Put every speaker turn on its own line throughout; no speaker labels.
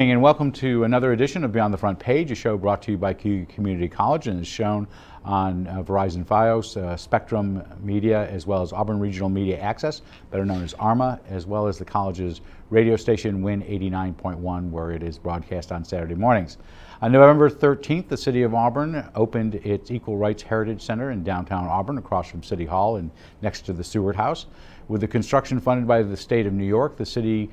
And welcome to another edition of Beyond the Front Page, a show brought to you by KU Community College and is shown on Verizon Fios, Spectrum Media, as well as Auburn Regional Media Access, better known as ARMA, as well as the college's radio station, WIN 89.1, where it is broadcast on Saturday mornings. On November 13th, the City of Auburn opened its Equal Rights Heritage Center in downtown Auburn, across from City Hall and next to the Seward House. With the construction funded by the state of New York, the city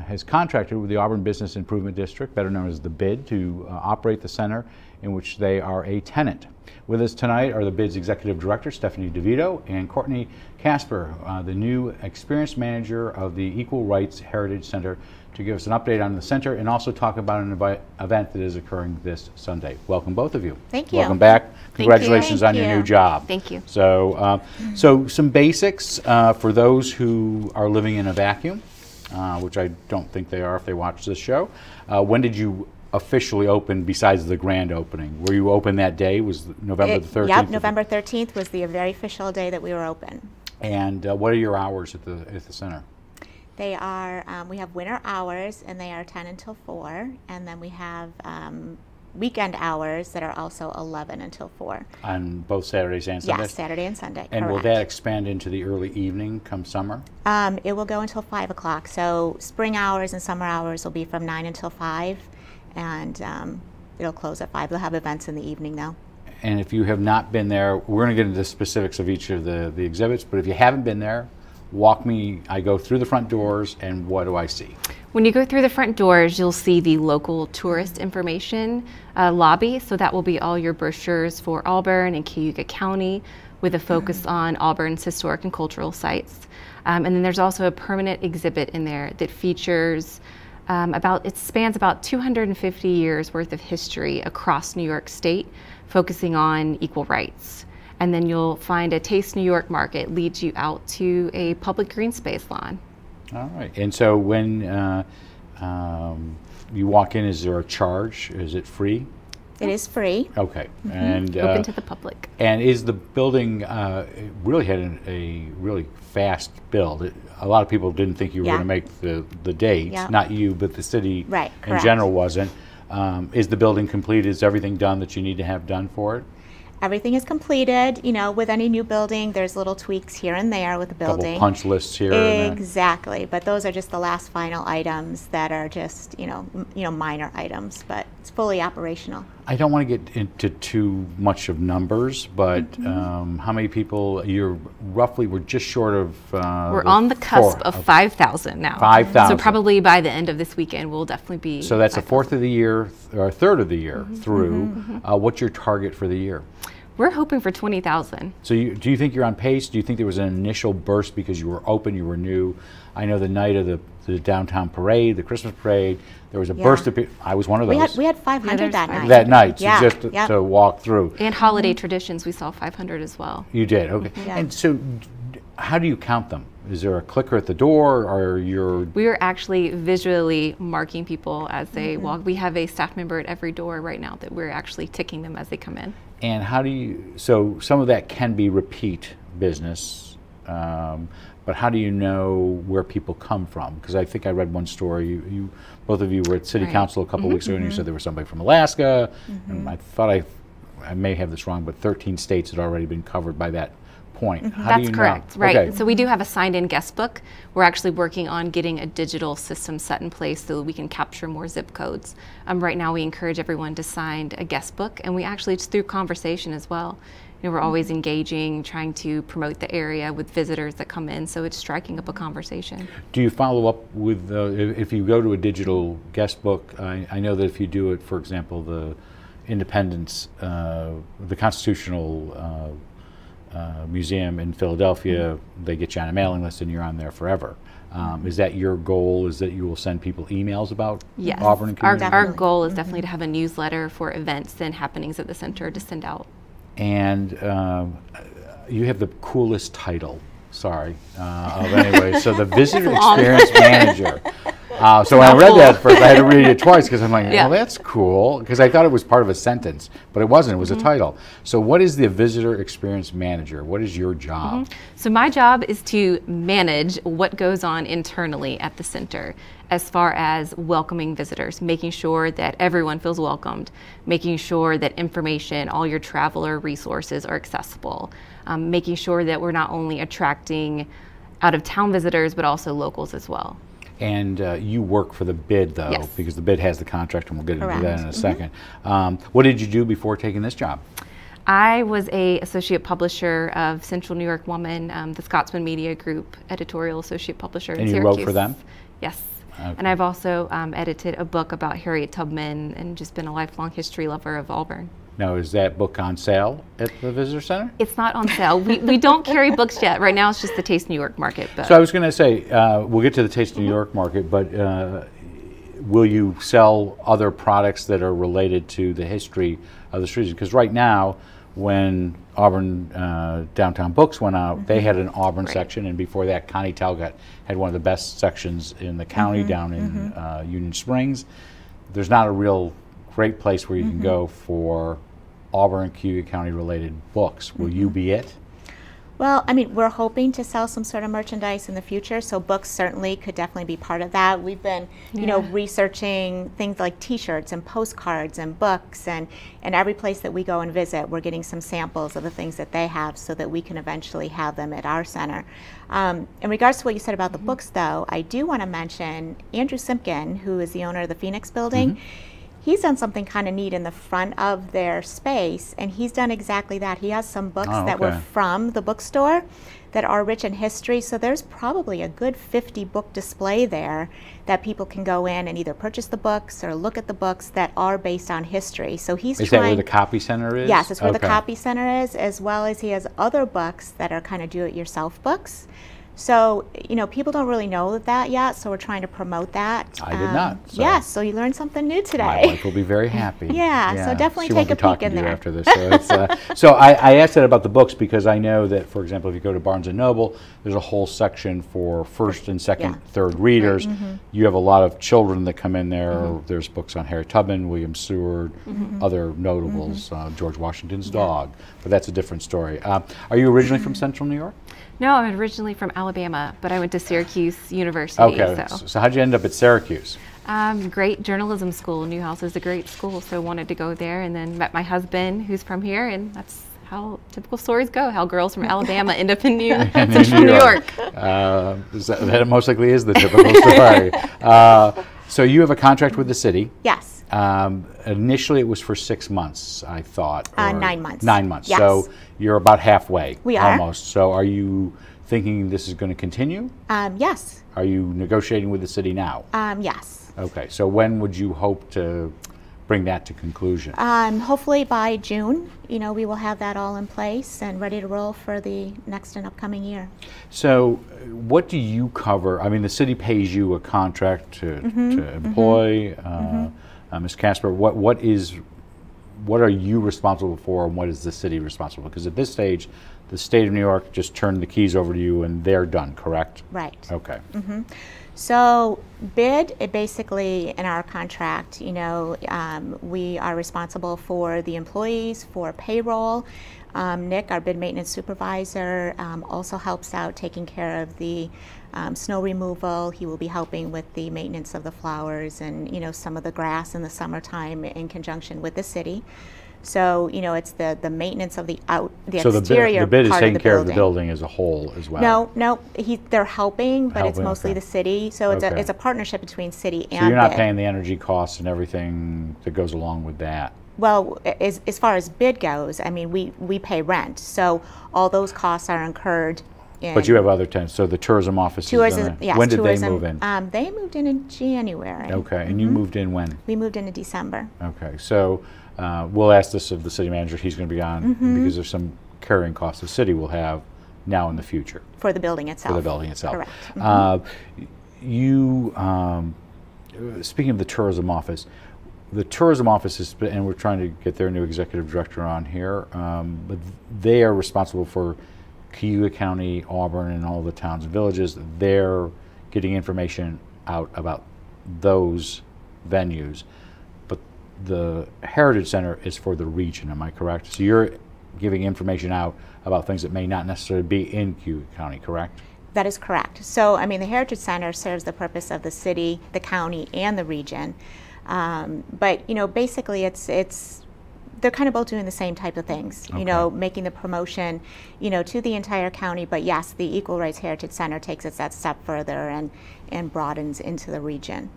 has contracted with the Auburn Business Improvement District, better known as the BID, to operate the center, in which they are a tenant. With us tonight are the BID's Executive Director, Stephanie DeVITO, and Courtney KASPER, the new Experience Manager of the Equal Rights Heritage Center, to give us an update on the center and also talk about an event that is occurring this Sunday. Welcome, both of you.
Thank you.
Welcome back. Congratulations on your new job.
Thank you.
So, so some basics for those who are living in a vacuum, which I don't think they are if they watch this show. When did you officially open besides the grand opening? Were you open that day? Was November the 13th?
Yep, November 13th was the very official day that we were open. And
what are your hours at the center?
They are, we have winter hours, and they are 10 until 4, and then we have weekend hours that are also 11 until 4. On
both Saturdays and Sundays?
Yes, Saturday and Sunday,
And
correct.
Will that expand into the early evening come summer?
It will go until 5 o'clock. So spring hours and summer hours will be from 9 until 5, and it'll close at 5. They'll have events in the evening now.
And if you have not been there, we're going to get into the specifics of each of the exhibits, but if you haven't been there, walk me. I go through the front doors, and what do I see?
When you go through the front doors, you'll see the local tourist information lobby. So that will be all your brochures for Auburn and Cayuga County, with a focus on Auburn's historic and cultural sites. And then there's also a permanent exhibit in there that features it spans about 250 years worth of history across New York State, focusing on equal rights. And then you'll find a Taste New York market leads you out to a public green space lawn.
All right. And so when you walk in, is there a charge? Is it free?
It is free.
Okay.
Mm-hmm.
And
open to the public.
And is the building it really had a really fast build? A lot of people didn't think you were going to make the dates.
Yeah.
Not you, but the city
right,
in general wasn't. Is the building complete? Is everything done that you need to have done for it?
Everything is completed. You know, with any new building, there's little tweaks here and there with the building.
Couple punch lists here.
Exactly, but those are just the last final items that are just you know minor items, but it's fully operational.
I don't want to get into too much of numbers, but how many people? We're just short of.
We're on the cusp of 5,000 now.
5,000.
So probably by the end of this weekend, we'll definitely be.
So that's a fourth of the year, or a third of the year through. What's your target for the year?
We're hoping for 20,000.
So do you think you're on pace? Do you think there was an initial burst because you were open, you were new? I know the night of the downtown parade, the Christmas parade, there was a burst of people. I was one of those.
We had 500 that night.
That night, so just to walk through.
And holiday traditions, we saw 500 as well.
You did, okay. And so how do you count them? Is there a clicker at the door, or
We are actually visually marking people as they walk. We have a staff member at every door right now that we're actually ticking them as they come in.
And how do you, so some of that can be repeat business, but how do you know where people come from? Because I think I read one story, both of you were at City Council a couple weeks ago, and you said there was somebody from Alaska, and I thought I may have this wrong, but 13 states had already been covered by that point. How do you
That's correct,
know?
right.
Okay.
So we do have a signed-in guest book. We're actually working on getting a digital system set in place so that we can capture more zip codes. Right now we encourage everyone to sign a guest book, and we actually, it's through conversation as well. You know, we're always engaging, trying to promote the area with visitors that come in, so it's striking up a conversation.
Do you follow up with, if you go to a digital guest book, I know that if you do it, for example, the Independence, the Constitutional Museum in Philadelphia, they get you on a mailing list and you're on there forever. Is that your goal, is that you will send people emails about Auburn and community?
Our goal is definitely to have a newsletter for events and happenings at the center to send out. And
you have the coolest title, sorry, anyway, so the Visitor Experience Manager. So when I read that at first, I had to read it twice because I'm like,
Yeah.
well, that's cool, because I thought it was part of a sentence, but it wasn't. It was a title. So what is the Visitor Experience Manager? What is your job?
So my job is to manage what goes on internally at the center as far as welcoming visitors, making sure that everyone feels welcomed, making sure that information, all your traveler resources are accessible, making sure that we're not only attracting out-of-town visitors, but also locals as well.
And you work for the bid, though,
Yes.
because the bid has the contract, and we'll get into
Correct.
that in a second. What did you do before taking this job?
I was a associate publisher of Central New York Woman, the Scotsman Media Group editorial associate publisher in
And you
Syracuse.
wrote for them?
Yes.
Okay.
And I've also edited a book about Harriet Tubman and just been a lifelong history lover of Auburn.
Now, is that book on sale at the Visitor Center?
It's not on sale. We don't carry books yet. Right now it's just the Taste New York market. But
So I was going to say, we'll get to the Taste of New York market, but will you sell other products that are related to the history of the streets? Because right now, when Auburn Downtown Books went out, they had an Auburn
Right.
section, and before that, Connie Talcott had one of the best sections in the county down in Union Springs. There's not a real great place where you can go for Auburn, Cayuga County related books. Will you be it?
Well, I mean, we're hoping to sell some sort of merchandise in the future, so books certainly could definitely be part of that. We've been, you know, researching things like T-shirts and postcards and books, and every place that we go and visit, we're getting some samples of the things that they have so that we can eventually have them at our center. In regards to what you said about the books, though, I do want to mention Andrew Simpkin, who is the owner of the Phoenix building. He's done something kind of neat in the front of their space, and he's done exactly that. He has some books that were from the bookstore that are rich in history, so there's probably a good 50 book display there that people can go in and either purchase the books or look at the books that are based on history. So he's
Is
trying...
that where the copy center is?
Yes, it's where the copy center is, as well as he has other books that are kind of do-it-yourself books. So, you know, people don't really know that yet, so we're trying to promote that.
I did not. So
Yes, so you learned something new today.
my wife will be very happy.
Yeah, so definitely
She
take
won't
a
be
peek
talking
in
to you
there.
after this. So, it's, so I asked that about the books because I know that, for example, if you go to Barnes & Noble, there's a whole section for first and second, third readers. You have a lot of children that come in there. There's books on Harriet Tubman, William Seward, other notables, George Washington's dog, but that's a different story. Are you originally from Central New York?
no, I'm originally from Alabama, but I went to Syracuse University.
Okay,
So.
so how'd you end up at Syracuse?
Great journalism school. Newhouse is a great school, so wanted to go there, and then met my husband, who's from here, and that's how typical stories go. How girls from Alabama end up in Central New York.
That most likely is the typical story. So you have a contract with the city.
Yes.
Initially, it was for 6 months, I thought. or
9 months.
9 months.
Yes.
So you're about halfway.
We are.
Almost. So are you thinking this is going to continue?
Yes.
Are you negotiating with the city now?
Yes.
Okay. So when would you hope to bring that to conclusion?
Hopefully by June, you know, we will have that all in place and ready to roll for the next and upcoming year.
So what do you cover? I mean, the city pays you a contract to employ Ms. Kasper. What are you responsible for, and what is the city responsible for? Because at this stage, the state of New York just turned the keys over to you and they're done, correct?
Right.
Okay.
So bid, it basically in our contract, you know, we are responsible for the employees, for payroll. Nick, our bid maintenance supervisor, also helps out taking care of the snow removal. He will be helping with the maintenance of the flowers and, you know, some of the grass in the summertime in conjunction with the city. So, you know, it's the maintenance of the
So
exterior
the bid is
part
taking
of the
care of the
building.
building as a whole as well?
No, they're helping, but it's
Helping,
mostly
okay.
the city. So it's
Okay.
a partnership between city and
So you're not
bid.
paying the energy costs and everything that goes along with that?
Well, as far as bid goes, I mean, we pay rent, so all those costs are incurred.
But you have other tenants, so the tourism office is
Tourism, yes,
when did
tourism,
they move in?
They moved in January.
Okay, and you moved in when?
We moved in December.
Okay, so we'll ask this of the city manager. He's going to be on because there's some carrying costs the city will have now in the future
For the building itself.
for the building itself.
Correct.
Speaking of the tourism office is, and we're trying to get their new executive director on here, but they are responsible for Cayuga County, Auburn, and all the towns and villages. They're getting information out about those venues, but the Heritage Center is for the region, am I correct? So you're giving information out about things that may not necessarily be in Cayuga County, correct?
That is correct. So, I mean, the Heritage Center serves the purpose of the city, the county, and the region. But, you know, basically they're kind of both doing the same type of things, you know, making the promotion, you know, to the entire county. But yes, the Equal Rights Heritage Center takes it that step further and broadens into the region.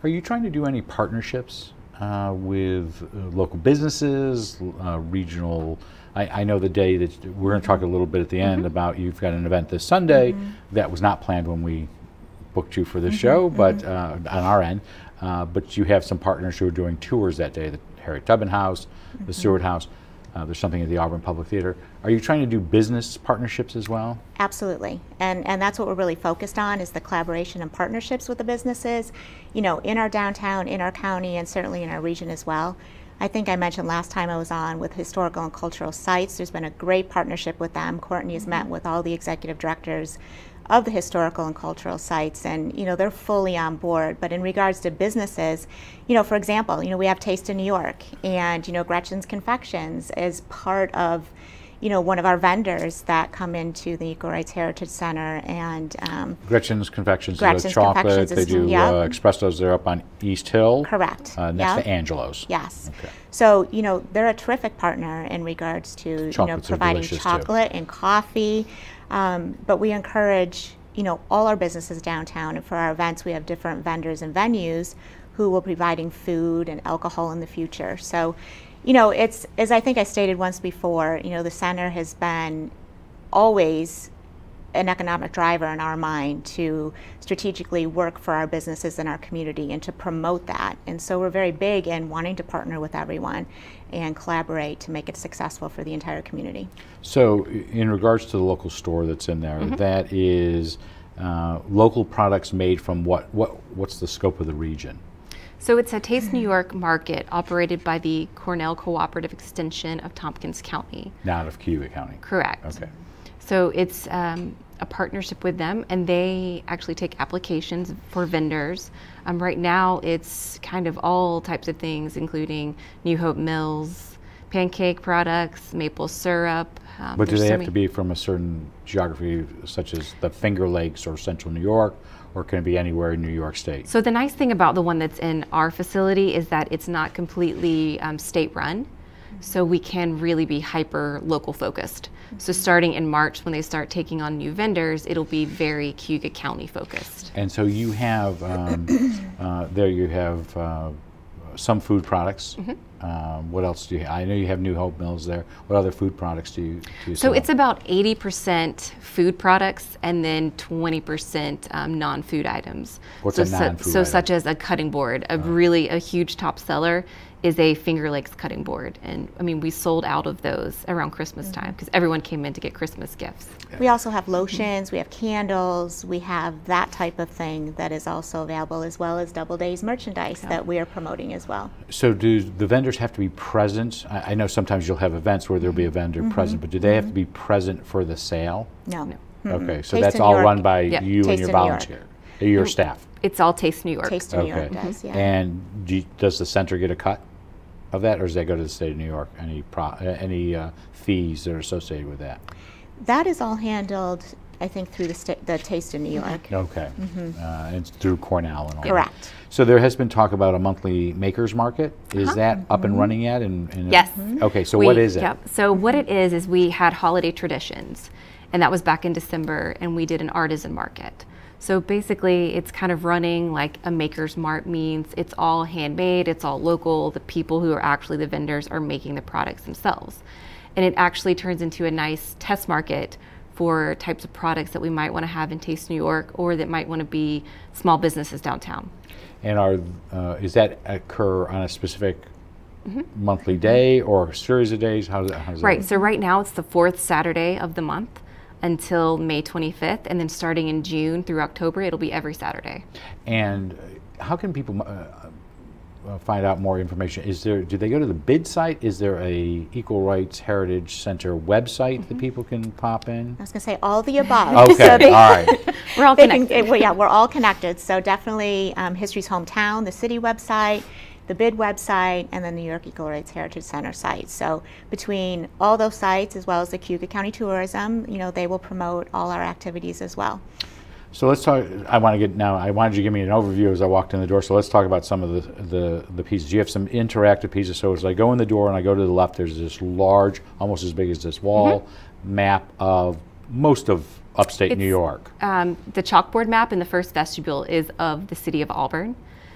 Are you trying to do any partnerships with local businesses, regional? I know the day that we're going to talk a little bit at the end about you've got an event this Sunday that was not planned when we booked you for the show, but on our end. But you have some partners who are doing tours that day, the Harriet Tubman House, the Seward House. There's something at the Auburn Public Theater. Are you trying to do business partnerships as well?
Absolutely, and that's what we're really focused on, is the collaboration and partnerships with the businesses, you know, in our downtown, in our county, and certainly in our region as well. I think I mentioned last time I was on with historical and cultural sites. There's been a great partnership with them. Courtney has met with all the executive directors of the historical and cultural sites, and you know, they're fully on board. But in regards to businesses, you know, for example, you know, we have Taste in New York, and you know, Gretchen's Confections is part of, you know, one of our vendors that come into the Equal Rights Heritage Center. And
Gretchen's Confections is a chocolate. They do espressos. They're up on East Hill.
Correct.
Next to Angelo's.
Yes.
Okay.
So, you know, they're a terrific partner in regards to, you know, providing chocolate and coffee. But we encourage, you know, all our businesses downtown, and for our events we have different vendors and venues who will be providing food and alcohol in the future. So, you know, it's, as I think I stated once before, you know, the center has been always an economic driver in our mind to strategically work for our businesses and our community and to promote that. And so we're very big in wanting to partner with everyone and collaborate to make it successful for the entire community.
So in regards to the local store that's in there, that is local products made from what's the scope of the region?
So it's a Taste New York market operated by the Cornell Cooperative Extension of Tompkins County. Not of
Cayuga County.
Correct.
Okay.
So it's a partnership with them, and they actually take applications for vendors. Right now it's kind of all types of things, including New Hope Mills, pancake products, maple syrup.
But do they have to be from a certain geography, such as the Finger Lakes or Central New York, or can it be anywhere in New York State?
So the nice thing about the one that's in our facility is that it's not completely state-run, so we can really be hyper local focused. So starting in March, when they start taking on new vendors, it'll be very Cayuga County focused.
And so you have, there you have some food products. What else do you have? I know you have New Hope Mills there. What other food products do you sell?
So it's about 80% food products and then 20% non-food items.
What's a non-food item?
Such as a cutting board. A huge top seller is a Finger Lakes cutting board. And I mean, we sold out of those around Christmas time because everyone came in to get Christmas gifts.
We also have lotions, we have candles, we have that type of thing that is also available, as well as Double Days merchandise that we are promoting as well.
So do the vendors have to be present? I know sometimes you'll have events where there'll be a vendor present, but do they have to be present for the sale?
No.
Okay, so that's all run by you and your volunteer, your staff?
It's all Taste New York.
Taste of New York does, yeah.
And does the center get a cut of that, or does that go to the state of New York? Any fees that are associated with that?
That is all handled, I think, through the Taste of New York.
Okay, and it's through Cornell and all
Correct.
that. So there has been talk about a monthly makers market. Is that up and running yet?
Yes.
Okay, so what is it?
Yep. So what it is we had holiday traditions, and that was back in December, and we did an artisan market. So basically it's kind of running like a maker's mart means. It's all handmade, it's all local. The people who are actually the vendors are making the products themselves. And it actually turns into a nice test market for types of products that we might want to have in Taste New York, or that might want to be small businesses downtown.
And is that occur on a specific monthly day or a series of days? How does that
Right,
work?
so right now it's the 4th Saturday of the month until May 25th, and then starting in June through October, it'll be every Saturday.
And how can people find out more information, do they go to the bid site? Is there a Equal Rights Heritage Center website that people can pop in?
I was going to say all the above.
Okay, all right.
We're all connected.
Yeah, we're all connected. So definitely History's Hometown, the city website, the bid website, and the New York Equal Rights Heritage Center site. So between all those sites, as well as the Cayuga County Tourism, they will promote all our activities as well.
So let's talk. I wanted you to give me an overview as I walked in the door. So let's talk about some of the pieces. You have some interactive pieces. So as I go in the door and I go to the left, there's this large, almost as big as this wall, map of most of upstate New York.
The chalkboard map in the first vestibule is of the city of Auburn.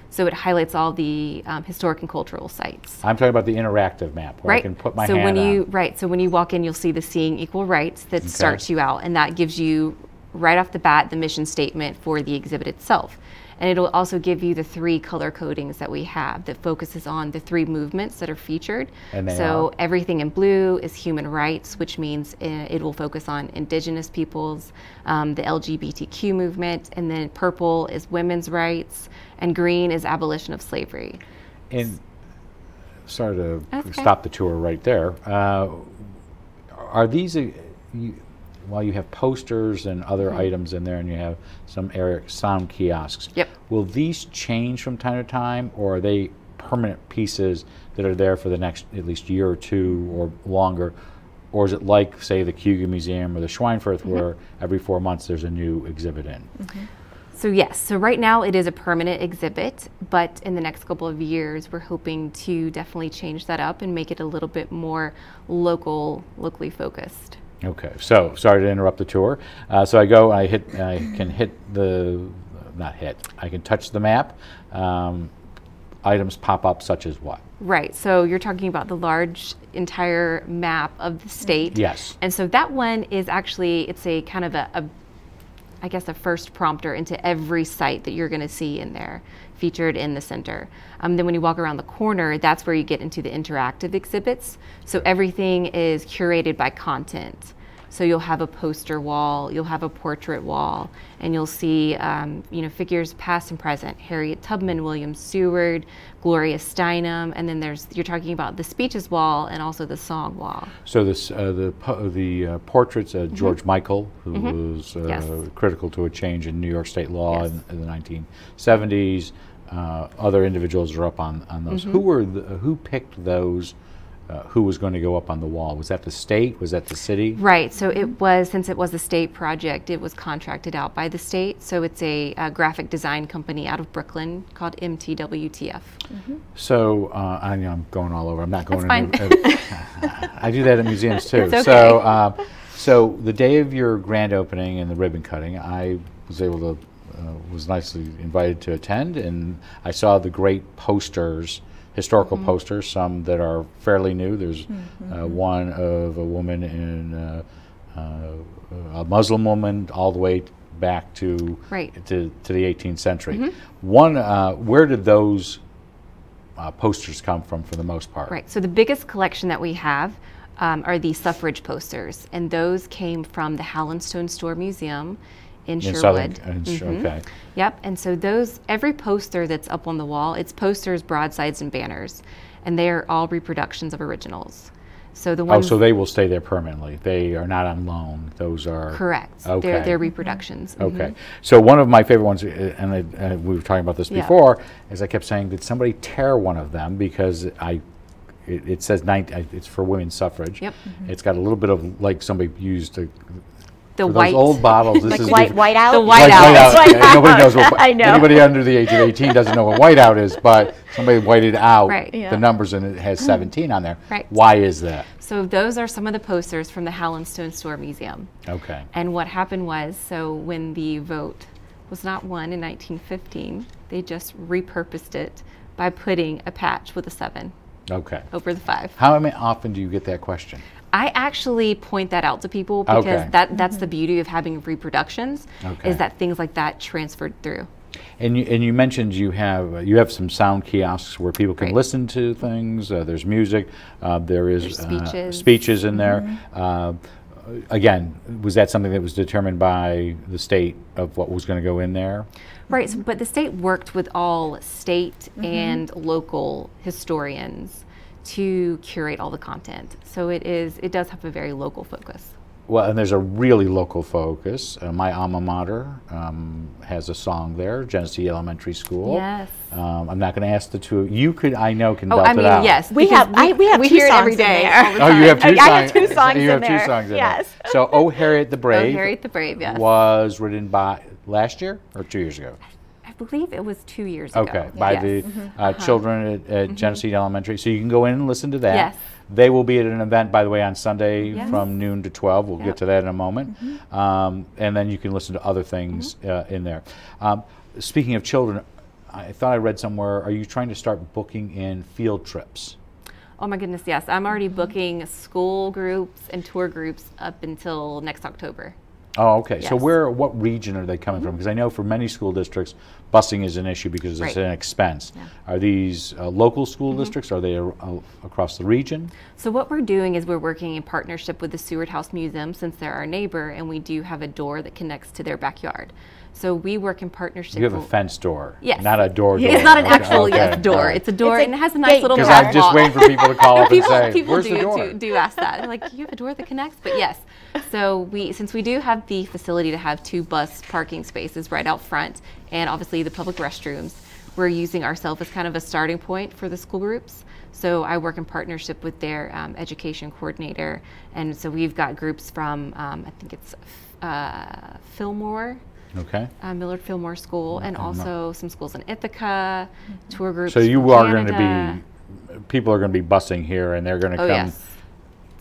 So it highlights all the historic and cultural sites.
I'm talking about the interactive map where I can put my hand on.
So when you walk in, you'll see the Seeing Equal Rights that starts you out, and that gives you right off the bat the mission statement for the exhibit itself. And it'll also give you the 3 color codings that we have that focuses on the 3 movements that are featured.
And
so everything in blue is human rights, which means it will focus on indigenous peoples, the LGBTQ movement, and then purple is women's rights, and green is abolition of slavery.
And sorry to stop the tour right there. Are these, while you have posters and other items in there, and you have some sound kiosks, will these change from time to time, or are they permanent pieces that are there for the next at least year or 2 or longer? Or is it like, say, the Cayuga Museum or the Schweinfurth, where every 4 months there's a new exhibit in?
So yes, so right now it is a permanent exhibit, but in the next couple of years we're hoping to definitely change that up and make it a little bit more locally focused.
Okay, so sorry to interrupt the tour. So I go, I can touch the map. Items pop up such as what?
Right, so you're talking about the large entire map of the state.
Yes.
And so that one is actually, it's a kind of I guess a first prompter into every site that you're going to see in there, featured in the center. Then when you walk around the corner, that's where you get into the interactive exhibits. So everything is curated by content. So you'll have a poster wall, you'll have a portrait wall, and you'll see figures past and present: Harriet Tubman, William Seward, Gloria Steinem, and then you're talking about the speeches wall and also the song wall.
So this the portraits of George Michael, who was critical to a change in New York state law in the 1970s. Other individuals are up on those. Who picked those? Who was going to go up on the wall? Was that the state? Was that the city?
Right, so since it was a state project, it was contracted out by the state. So it's a graphic design company out of Brooklyn called MTWTF.
So I know I'm going all over. I'm not going
That's
fine. I do that at museums too.
It's okay.
So the day of your grand opening and the ribbon cutting, I was able to was nicely invited to attend, and I saw the great posters. Historical posters, some that are fairly new. There's one of a woman in a Muslim woman, all the way back to the 18th century. One, where did those posters come from for the most part?
Right. So the biggest collection that we have are the suffrage posters, and those came from the Hallenstone Store Museum in Sherwood.
Okay.
Yep, and so every poster that's up on the wall, it's posters, broadsides, and banners, and they are all reproductions of originals. So the ones.
Oh, so they will stay there permanently. They are not on loan. Those are
correct.
Okay.
They're reproductions.
Okay. So one of my favorite ones, and we were talking about this before, is I kept saying, did somebody tear one of them, because it says it's for women's suffrage.
Yep.
It's got a little bit of like somebody used to.
The white,
those old bottles. This
like
is
white out.
The white out.
Nobody knows what.
I know.
Anybody under the age of 18 doesn't know what whiteout is, but somebody whited out
the
numbers, and it has 17 on there.
Right.
Why is that?
So those are some of the posters from the Hallenstone Store Museum.
Okay.
And what happened was, so when the vote was not won in 1915, they just repurposed it by putting a patch with a 7.
Okay.
Over the 5.
How often do you get that question?
I actually point that out to people, because that's the beauty of having reproductions, is that things like that transferred through.
And you mentioned you have some sound kiosks where people can listen to things. There's music. There's
speeches.
Speeches in there. again, was that something that was determined by the state of what was going to go in there?
Right, so, but the state worked with all state and local historians to curate all the content. So it does have a very local focus.
Well, and there's a really local focus. My alma mater has a song there, Genesee Elementary School.
Yes.
I'm not going to ask the two. You could, I know, can
Oh,
belt
I mean,
it out.
yes.
We have
we
two
hear it
songs
every
in
day.
there.
All the
Oh, you
time.
have two songs.
I have two songs
you
in
have two
there.
songs in
Yes.
there. So, Oh Harriet the Brave.
Oh, Harriet the Brave, yes.
Was written by last year or 2 years ago?
I believe it was 2 years ago.
Okay, by
Yes.
the children at Genesee Elementary. So you can go in and listen to that.
Yes.
They will be at an event, by the way, on Sunday
Yes.
from noon to 12. We'll
Yep.
get to that in a moment. And then you can listen to other things in there. Speaking of children, I thought I read somewhere, are you trying to start booking in field trips?
Oh my goodness, yes. I'm already booking school groups and tour groups up until next October.
Oh, okay. So
Yes.
what region are they coming from? Because I know for many school districts, busing is an issue because it's
Right.
an expense.
Yeah.
Are these local school districts? Are they across the region?
So what we're doing is we're working in partnership with the Seward House Museum, since they're our neighbor, and we do have a door that connects to their backyard. So we work in partnership.
You have a fence door.
Yes.
Not a door.
It's not an
Okay,
actual
okay,
door.
all right.
It's a door,
It's a
and it has a nice
gate.
little
Because
padlock.
I'm just waiting for people to call up and say,
people
"Where's the door?"
do ask that. They're like, you have a door that connects? But yes. So since we do have the facility to have 2 bus parking spaces right out front, and obviously the public restrooms, we're using ourselves as kind of a starting point for the school groups. So I work in partnership with their education coordinator, and so we've got groups from I think it's Fillmore.
Okay.
Millard Fillmore School, and also some schools in Ithaca, tour groups.
So you
from
are going to
Canada.
be, people are going to be busing here, and they're going to
Oh,
come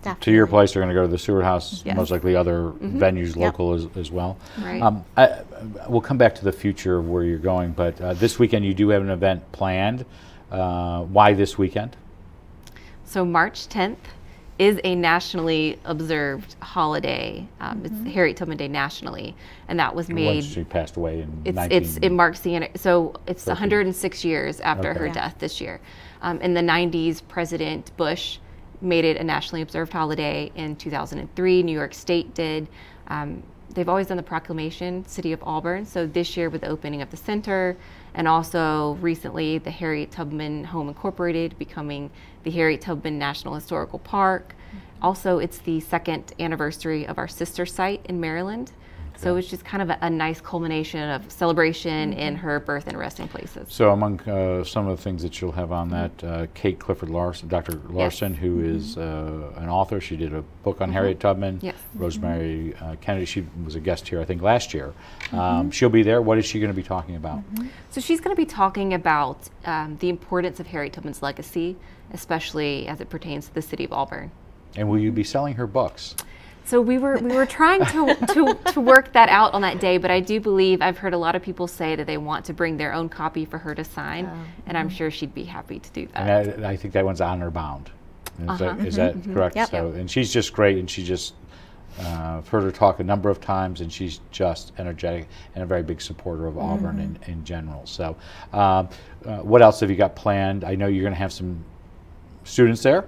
yes.
to your place. They're going to go to the Seward House,
Yes.
most likely other venues local as well.
Right.
We'll come back to the future of where you're going, but this weekend you do have an event planned. Why this weekend?
So March 10th is a nationally observed holiday. It's Harriet Tubman Day nationally, and that was made.
Once she passed away in
It marks it's
13.
106 years after her
Okay.
death this year. In the 90s, President Bush made it a nationally observed holiday. In 2003, New York State did. They've always done the proclamation, City of Auburn. So this year with the opening of the center, and also recently the Harriet Tubman Home Incorporated becoming the Harriet Tubman National Historical Park. Also, it's the 2nd anniversary of our sister site in Maryland. So it's just kind of a nice culmination of celebration in her birth and resting places.
So among some of the things that you'll have on that, Kate Clifford Larson, Dr. Larson, who is an author. She did a book on Harriet Tubman.
Yes.
Rosemary Kennedy, she was a guest here, I think, last year. She'll be there. What is she going to be talking about?
So she's going to be talking about the importance of Harriet Tubman's legacy, especially as it pertains to the city of Auburn.
And will you be selling her books?
So we were trying to work that out on that day, but I do believe I've heard a lot of people say that they want to bring their own copy for her to sign, and I'm sure she'd be happy to do that.
And I think that one's honor bound. Is that correct?
Yep.
So, and she's just great, and she just I've heard her talk a number of times, and she's just energetic and a very big supporter of Auburn in general. So, what else have you got planned? I know you're going to have some students there.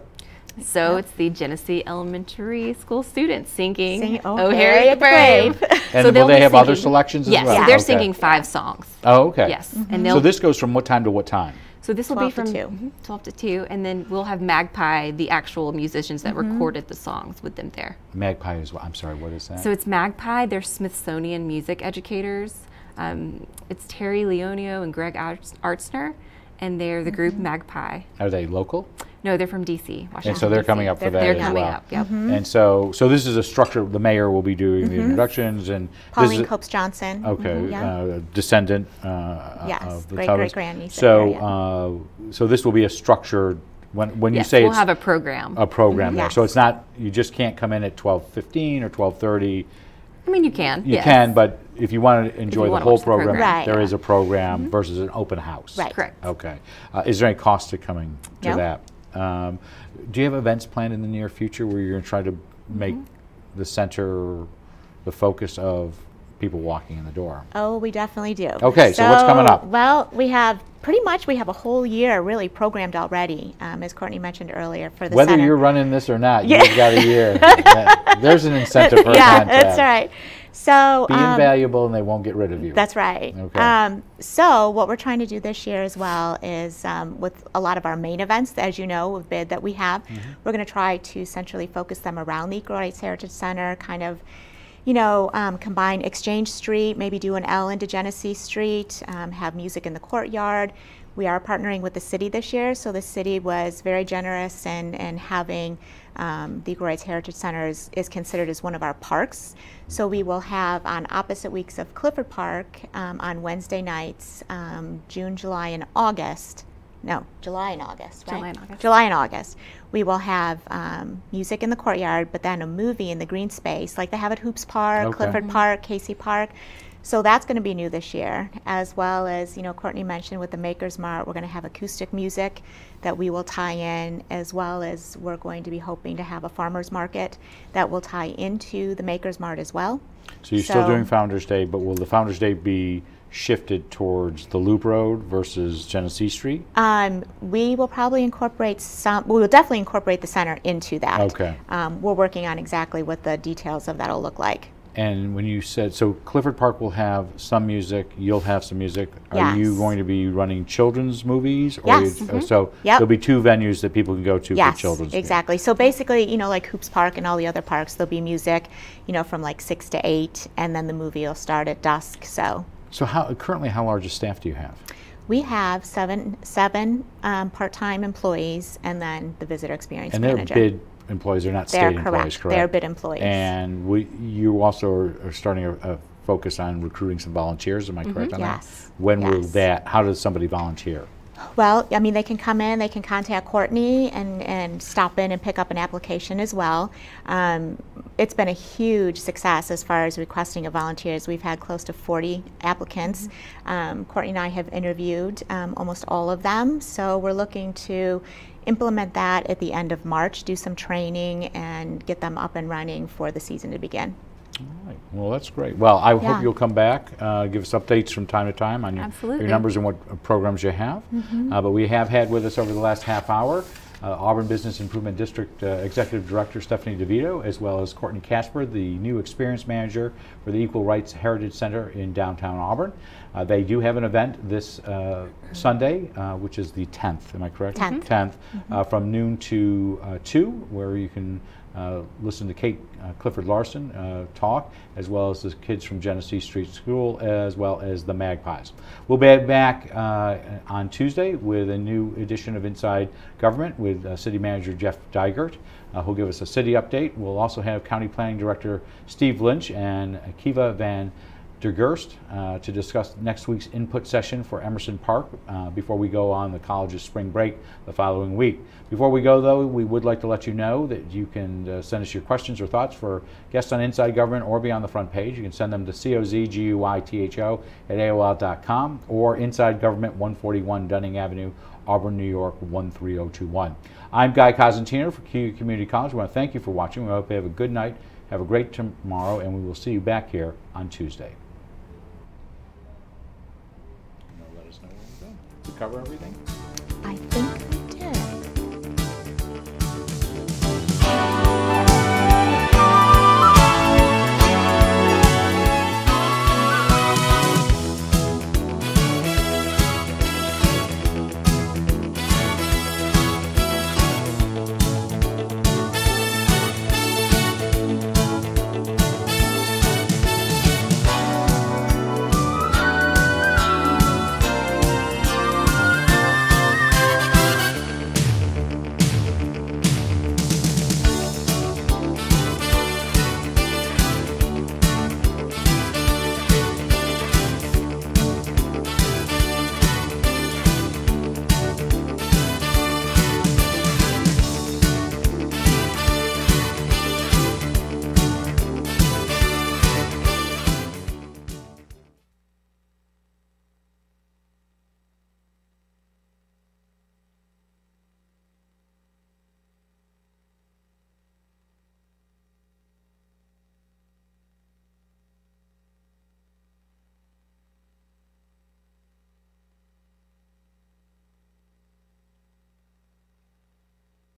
So it's the Genesee Elementary School students singing
Oh,
Harriet the Brave.
And
So
will
they'll
they
be
have other
singing-
selections as
Yes,
well?
so they're
Okay.
singing 5 songs.
Oh, okay.
Yes, and
So this goes from what time to what time?
So this will be
12 to
from
2.
12 to 2, and then we'll have Magpie, the actual musicians that recorded the songs, with them there.
Magpie is what? I'm sorry, what is that?
So it's Magpie, they're Smithsonian music educators. It's Terry Leonio and Greg Artsner, and they're the group Magpie.
Are they local?
No, they're from DC, Washington.
And so they're
DC.
coming up for that
They're
as
coming
well.
up, yep.
And so this is a structure. The mayor will be doing the introductions, and
Pauline
this is,
Copes Johnson.
okay,
Yeah.
descendant
Yes,
of the
great
Tubbins.
grandniece.
So so this will be a structured. When you
Yes,
say
we'll
it's
have a program.
a program there, so
Yes.
it's not, you just can't come in at 12:15 or 12:30.
I mean, you can.
You
yes.
can, but if you want to enjoy the
wanna
whole
watch the program.
program,
Right.
there is a program versus an open house.
Right.
Correct.
Okay. Is there any cost to coming to
No.
that? Do you have events planned in the near future where you're going to try to make the center the focus of people walking in the door.
Oh, we definitely do.
Okay, so what's coming up?
Well, we have a whole year really programmed already, as Courtney mentioned earlier, for the
Whether
center.
you're running this or not,
Yeah.
you've got a year. There's an incentive for a
Yeah,
contact.
that's right. So
Be invaluable and they won't get rid of you.
That's right.
Okay.
So what we're trying to do this year as well is with a lot of our main events, as you know, with bid that we have, we're going to try to centrally focus them around the Equal Rights Heritage Center, kind of, you know, combine Exchange Street, maybe do an L into Genesee Street, have music in the courtyard. We are partnering with the city this year, so the city was very generous in having the Equal Rights Heritage Center is considered as one of our parks. So we will have on opposite weeks of Clifford Park on Wednesday nights, June, July, and August. No, July and August, right?
July and August.
July and August. We will have music in the courtyard, but then a movie in the green space, like they have at Hoops Park,
Okay.
Clifford Park, Casey Park. So that's going to be new this year, as well as, you know, Courtney mentioned with the Makers Mart, we're going to have acoustic music that we will tie in, as well as we're going to be hoping to have a farmer's market that will tie into the Makers Mart as well.
So you're still doing Founders Day, but will the Founders Day be shifted towards the Loop Road versus Genesee Street?
We will probably incorporate we will definitely incorporate the center into that.
Okay.
We're working on exactly what the details of that will look like.
And when you said, so Clifford Park will have some music, you'll have some music. Are
Yes.
you going to be running children's movies? Or
Yes.
So
Yep.
there'll be two venues that people can go to
Yes,
for children's
exactly. So basically, you know, like Hoops Park and all the other parks, there'll be music, you know, from like 6 to 8, and then the movie will start at dusk. So
So currently how large a staff do you have?
we have seven part-time employees, and then the visitor experience
And they're
manager.
bid employees, they're not
They're
state employees, correct?
They're bid employees.
And you also are starting a focus on recruiting some volunteers, am I correct on
Yes.
that? When will
Yes.
how does somebody volunteer?
Well, I mean, they can come in, they can contact Courtney and stop in and pick up an application as well. It's been a huge success as far as requesting of volunteers. We've had close to 40 applicants. Courtney and I have interviewed almost all of them, so we're looking to implement that at the end of March, do some training, and get them up and running for the season to begin.
All right. Well, that's great. Well, I
Yeah.
hope you'll come back, give us updates from time to time on your
Absolutely.
numbers and what programs you have. But we have had with us over the last half hour Auburn Business Improvement District Executive Director Stephanie DeVITO, as well as Courtney Kasper, the new Experience Manager for the Equal Rights Heritage Center in downtown Auburn. They do have an event this Sunday, which is the 10th, am I correct?
10th.
10th, from noon to 2, where you can listen to Kate Clifford Larson talk, as well as the kids from Genesee Street School, as well as the Magpies. We'll be back on Tuesday with a new edition of Inside Government with City Manager Jeff Dygert, who'll give us a city update. We'll also have County Planning Director Steve Lynch and Kiva Van Der Gerst to discuss next week's input session for Emerson Park before we go on the college's spring break the following week. Before we go, though, we would like to let you know that you can send us your questions or thoughts for guests on Inside Government or Beyond the Front Page. You can send them to cozguitho@aol.com or Inside Government, 141 Dunning Avenue, Auburn, New York, 13021. I'm Guy Cosentino for KU Community College. We want to thank you for watching. We hope you have a good night, have a great tomorrow, and we will see you back here on Tuesday. Let us know where we're going. Did we cover everything?
I think